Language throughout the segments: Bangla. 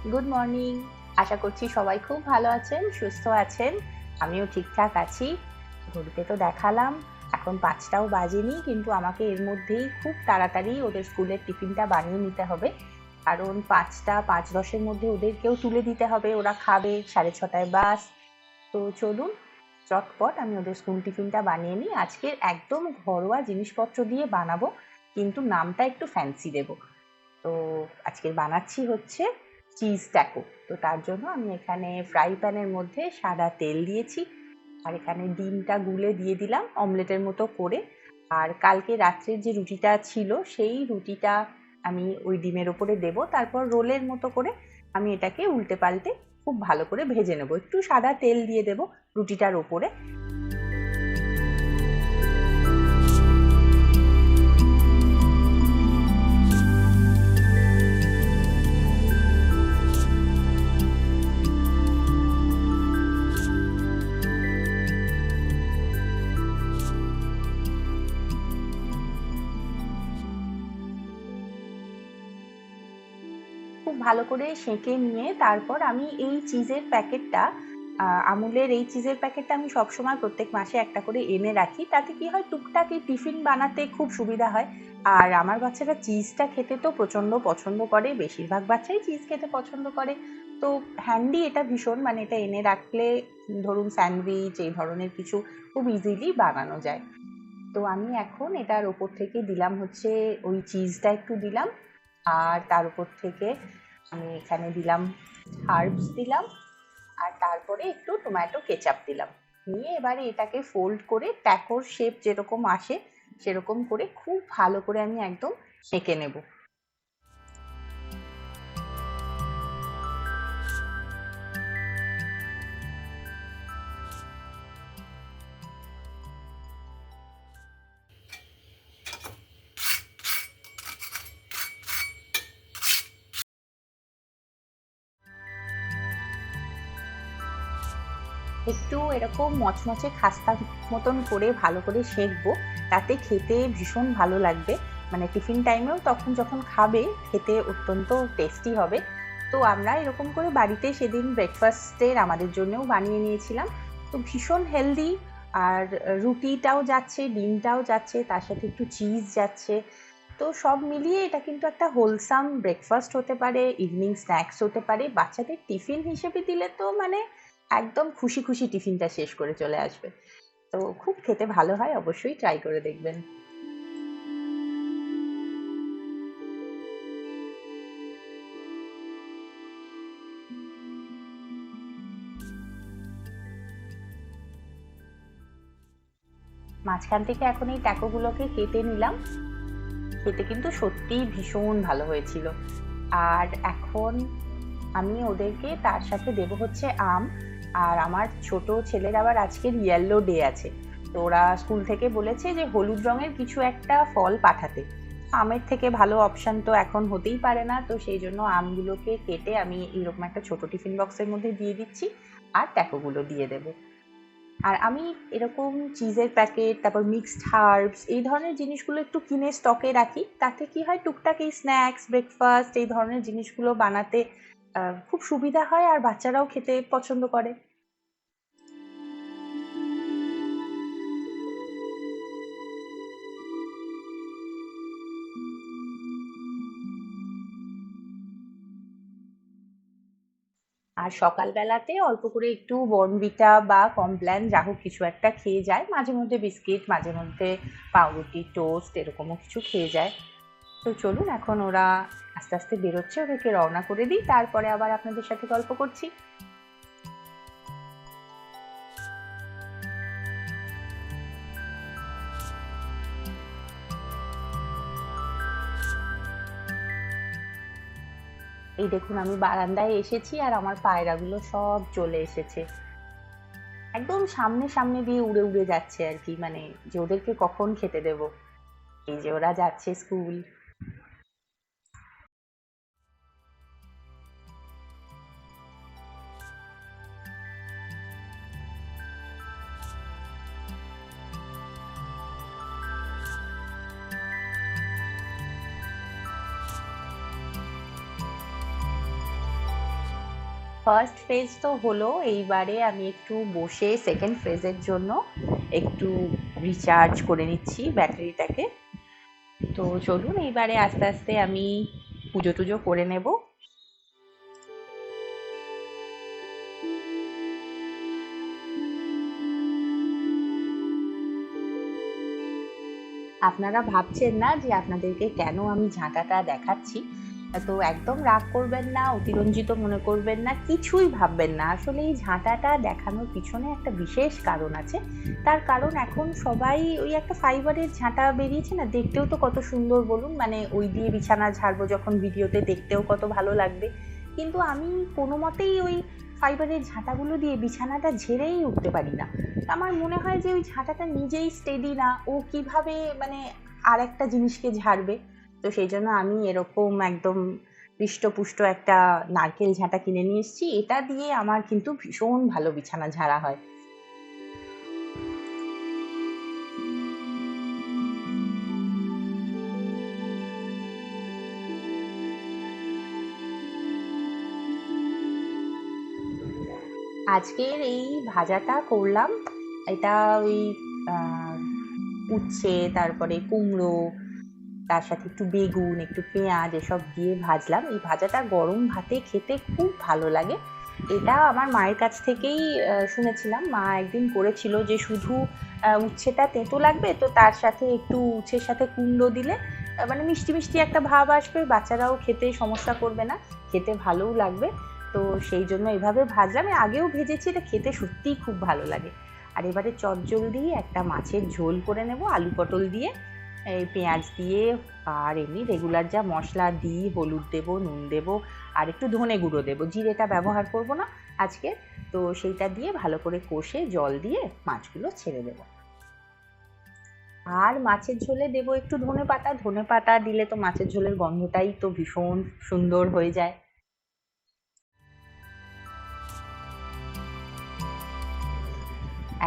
Good morning. আশা করছি সবাই খুব ভালো আছেন, সুস্থ আছেন। আমিও ঠিকঠাক আছি। ঘড়িতে তো দেখালাম এখন ৫টাও বাজেনি, কিন্তু আমাকে এর মধ্যেই খুব তাড়াতাড়ি ওদের স্কুলের টিফিনটা বানিয়ে নিতে হবে। কারণ ৫টা ৫:১০-এর মধ্যে ওদেরকেও তুলে দিতে হবে, ওরা খাবে, ৬:৩০টায় বাস। তো চলুন চটপট আমি ওদের স্কুল টিফিনটা বানিয়ে নিই। আজকে একদম ঘরোয়া জিনিসপত্র দিয়ে বানাবো, কিন্তু নামটা একটু ফ্যান্সি দেবো। তো আজকে বানাচ্ছি হচ্ছে চিজ ট্যাকো। তো তার জন্য আমি এখানে ফ্রাই প্যানের মধ্যে সাদা তেল দিয়েছি, আর এখানে ডিমটা গুলে দিয়ে দিলাম অমলেটের মতো করে। আর কালকে রাত্রের যে রুটিটা ছিল সেই রুটিটা আমি ওই ডিমের ওপরে দেব, তারপর রোলের মতো করে আমি এটাকে উল্টে পাল্টে খুব ভালো করে ভেজে নেব। একটু সাদা তেল দিয়ে দেব রুটিটার ওপরে। খুব ভালো করে সেঁকে নিয়ে তারপর আমি এই চিজের প্যাকেটটা, আমুলের এই চিজের প্যাকেটটা আমি সবসময় প্রত্যেক মাসে একটা করে এনে রাখি। তাতে কি হয়, টুকটাক এই টিফিন বানাতে খুব সুবিধা হয়। আর আমার বাচ্চারা চিজটা খেতে তো প্রচণ্ড পছন্দ করে, বেশিরভাগ বাচ্চাই চিজ খেতে পছন্দ করে। তো হ্যান্ডি এটা ভীষণ, মানে এটা এনে রাখলে ধরুন স্যান্ডউইচ এই ধরনের কিছু খুব ইজিলি বানানো যায়। তো আমি এখন এটার ওপর থেকে দিলাম হচ্ছে ওই চিজটা একটু দিলাম, আর তার উপর থেকে আমি এখানে দিলাম হার্বস দিলাম, আর তারপরে একটু টমেটো কেচাপ দিলাম। নিয়ে এবারে এটাকে ফোল্ড করে ট্যাকোর শেপ যেরকম আসে সেরকম করে খুব ভালো করে আমি একদম সেঁকে নেব। একটু এরকম মচমচে খাস্তা মতন করে ভালো করে সেঁকবো, তাতে খেতে ভীষণ ভালো লাগবে। মানে টিফিন টাইমেও তখন যখন খাবে খেতে অত্যন্ত টেস্টি হবে। তো আমরা এরকম করে বাড়িতে সেদিন ব্রেকফাস্টের আমাদের জন্যও বানিয়ে নিয়েছিলাম। তো ভীষণ হেলদি, আর রুটিটাও যাচ্ছে, ডিমটাও যাচ্ছে, তার সাথে একটু চিজ যাচ্ছে। তো সব মিলিয়ে এটা কিন্তু একটা হোলসাম ব্রেকফাস্ট হতে পারে, ইভিনিং স্ন্যাক্স হতে পারে। বাচ্চাদের টিফিন হিসেবে দিলে তো মানে একদম খুশি খুশি টিফিনটা শেষ করে চলে আসবে। তো খুব খেতে ভালো হয়, অবশ্যই ট্রাই করে দেখবেন। মাঝখান থেকে এখন এই ট্যাকোগুলোকে কেটে নিলাম। খেতে কিন্তু সত্যিই ভীষণ ভালো হয়েছিল। আর এখন আমি ওদেরকে তার সাথে দেবো হচ্ছে আম। আর আমার ছোট ছেলের আবার আজকে ইয়েলো ডে আছে, তো ওরা স্কুল থেকে বলেছে যে হলুদ রঙের কিছু একটা ফল পাঠাতে। আমের থেকে ভালো অপশন তো এখন হতেই পারে না, তো সেই জন্য আমগুলোকে কেটে আমি এরকম একটা ছোট টিফিন বক্সের মধ্যে দিয়ে দিচ্ছি, আর ট্যাকোগুলো দিয়ে দেবো। আর আমি এরকম চিজের প্যাকেট, তারপর মিক্সড হার্বস এই ধরনের জিনিসগুলো একটু কিনে স্টকে রাখি। তাতে কি হয়, টুকটাক এই স্ন্যাক্স ব্রেকফাস্ট এই ধরনের জিনিসগুলো বানাতে খুব সুবিধা হয়, আর বাচ্চারাও খেতে পছন্দ করে। আর সকালবেলাতে অল্প করে একটু বর্নভিটা বা কমপ্ল্যান যা হোক কিছু একটা খেয়ে যায়, মাঝে মধ্যে বিস্কিট, মাঝে মধ্যে পাউরুটি টোস্ট এরকমও কিছু খেয়ে যায়। তো চলুন এখন ওরা আস্তে আস্তে বেরোচ্ছে, ওদেরকে রওনা করে দিই, তারপরে আবার আপনাদের সাথে গল্প করছি। এই দেখুন আমি বারান্দায় এসেছি, আর আমার পায়রাগুলো সব চলে এসেছে, একদম সামনে সামনে দিয়ে উড়ে উড়ে যাচ্ছে আর কি, মানে যে ওদেরকে কখন খেতে দেব। এই যে ওরা যাচ্ছে স্কুল। ফার্স্ট ফেজ তো হলো, এইবারে আমি একটু বসে সেকেন্ড ফেজের জন্য একটু রিচার্জ করে নিচ্ছি ব্যাটারিটাকে। তো চলুন এইবারে আস্তে আস্তে আমি পুজো টুজো করে নেব। আপনারা ভাবছেন না যে আপনাদেরকে কেন আমি ঝাঁটাটা দেখাচ্ছি, তো একদম রাগ করবেন না, অতিরঞ্জিত মনে করবেন না, কিছুই ভাববেন না। আসলে এই ঝাঁটাটা দেখানোর পিছনে একটা বিশেষ কারণ আছে। তার কারণ এখন সবাই ওই একটা ফাইবারের ঝাঁটা বেরিয়েছে না, দেখতেও তো কত সুন্দর বলুন, মানে ওই দিয়ে বিছানা ঝাড়বো যখন ভিডিওতে দেখতেও কত ভালো লাগবে, কিন্তু আমি কোনো মতেই ওই ফাইবারের ঝাঁটাগুলো দিয়ে বিছানাটা ঝেড়েই উঠতে পারি না। আমার মনে হয় যে ওই ঝাঁটাটা নিজেই স্টেডি না, ও কিভাবে মানে আর একটা জিনিসকে ঝাড়বে। তো সেই জন্য আমি এরকম একদম হৃষ্টপুষ্ট একটা নারকেল ঝাঁটা কিনে নিয়ে এসেছি, এটা দিয়ে আমার কিন্তু ভীষণ ভালো বিছানা ঝাড়া হয়। আজকের এই ভাজাটা করলাম, এটা ওই উচ্ছে, তারপরে কুমড়ো, তার সাথে একটু বেগুন, একটু পেঁয়াজ এসব দিয়ে ভাজলাম। এই ভাজাটা গরম ভাতে খেতে খুব ভালো লাগে। এটা আমার মায়ের কাছ থেকেই শুনেছিলাম। মা একদিন করেছিল যে শুধু উচ্ছেটা তেঁতো লাগবে, তো তার সাথে একটু উচ্ছের সাথে কুমড়ো দিলে মানে মিষ্টি মিষ্টি একটা ভাব আসবে, বাচ্চারাও খেতে সমস্যা করবে না, খেতে ভালোও লাগবে। তো সেই জন্য এভাবে ভাজলাম। আগেও ভেজেছি, এটা খেতে সত্যিই খুব ভালো লাগে। আর এবারে চটজলদি একটা মাছের ঝোল করে নেব আলু পটল দিয়ে, এই পেঁয়াজ দিয়ে, আর এমনি রেগুলার যা মশলা দিই, হলুদ দেবো, নুন দেবো, আর একটু ধনে গুঁড়ো দেবো, জিরেটা ব্যবহার করব না আজকে। তো সেইটা দিয়ে ভালো করে কষে জল দিয়ে মাছগুলো ছেড়ে দেবো। আর মাছের ঝোলে দেবো একটু ধনে পাতা। ধনে পাতা দিলে তো মাছের ঝোলের গন্ধটাই তো ভীষণ সুন্দর হয়ে যায়।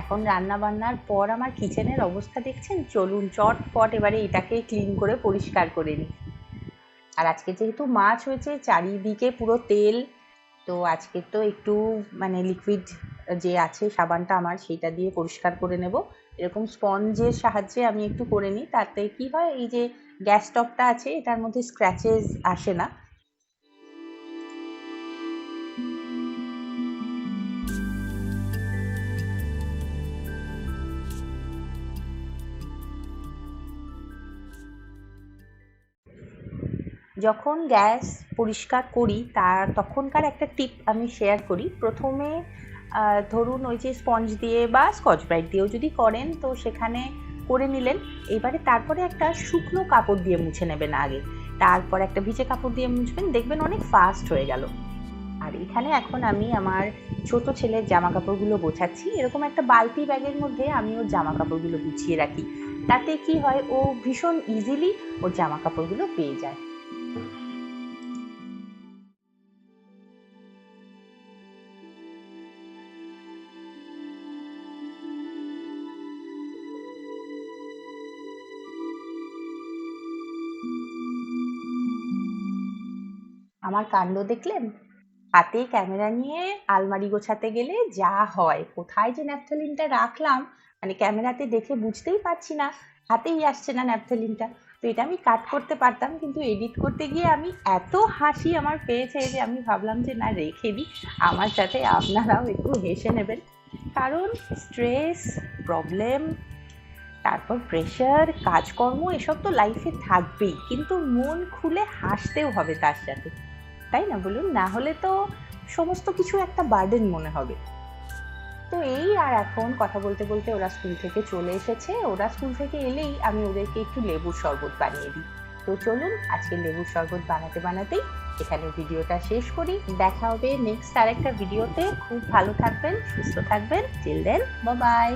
এখন রান্না বান্নার পর আমার কিচেনের অবস্থা দেখছেন, চলুন চটপট এবারে এটাকে ক্লিন করে পরিষ্কার করে নিই। আর আজকে যেহেতু মাছ হয়েছে, চারিদিকে পুরো তেল, তো আজকে তো একটু মানে লিকুইড যে আছে সাবানটা আমার, সেইটা দিয়ে পরিষ্কার করে নেব। এরকম স্পঞ্জের সাহায্যে আমি একটু করে নিই, তাতে কি হয় এই যে গ্যাস স্টোভটা আছে এটার মধ্যে স্ক্র্যাচেস আসে না। যখন গ্যাস পরিষ্কার করি তখনকার একটা টিপ আমি শেয়ার করি। প্রথমে ধরুন ওই যে স্পঞ্জ দিয়ে বা স্কচ ব্রাইট দিয়েও যদি করেন তো সেখানে করে নিলেন। এবারে তারপরে একটা শুকনো কাপড় দিয়ে মুছে নেবেন আগে, তারপর একটা ভিজে কাপড় দিয়ে মুছবেন, দেখবেন অনেক ফাস্ট হয়ে গেল। আর এখানে এখন আমি আমার ছোট ছেলের জামা কাপড়গুলো গোছাচ্ছি। এরকম একটা বালতি ব্যাগের মধ্যে আমি ওর জামা কাপড়গুলো গুছিয়ে রাখি, তাতে কি হয় ও ভীষণ ইজিলি ওর জামা কাপড়গুলো পেয়ে যায়। আমার কাণ্ড দেখলেন? হাতে ক্যামেরা নিয়ে আলমারি গোছাতে গেলে যা হয়, কোথায় যে ন্যাপথলিনটা রাখলাম মানে ক্যামেরাতে দেখে বুঝতেই পারছি না, হাতেই আসছে না ন্যাপথলিনটা। তো এটা আমি কাট করতে পারতাম, কিন্তু এডিট করতে গিয়ে আমি এত হাসি আমার পেয়েছে যে আমি ভাবলাম যে না, রেখে দিই। আমার সাথে আপনারাও একটু হেসে নেবেন, কারণ স্ট্রেস, প্রবলেম, তারপর প্রেশার, কাজকর্ম এসব তো লাইফে থাকবেই, কিন্তু মন খুলে হাসতেও হবে তার সাথে, তাই না বলুন? না হলে তো সমস্ত কিছু একটা বার্ডেন মনে হবে। তো এই, আর এখন কথা বলতে বলতে ওরা স্কুল থেকে চলে এসেছে। ওরা স্কুল থেকে এলেই আমি ওদেরকে একটু লেবুর শরবত বানিয়ে দিই। তো চলুন আজকে লেবুর শরবত বানাতে বানাতেই এখানে ভিডিওটা শেষ করি। দেখা হবে নেক্সট আরেকটা ভিডিওতে। খুব ভালো থাকবেন, সুস্থ থাকবেন। Till then, bye by.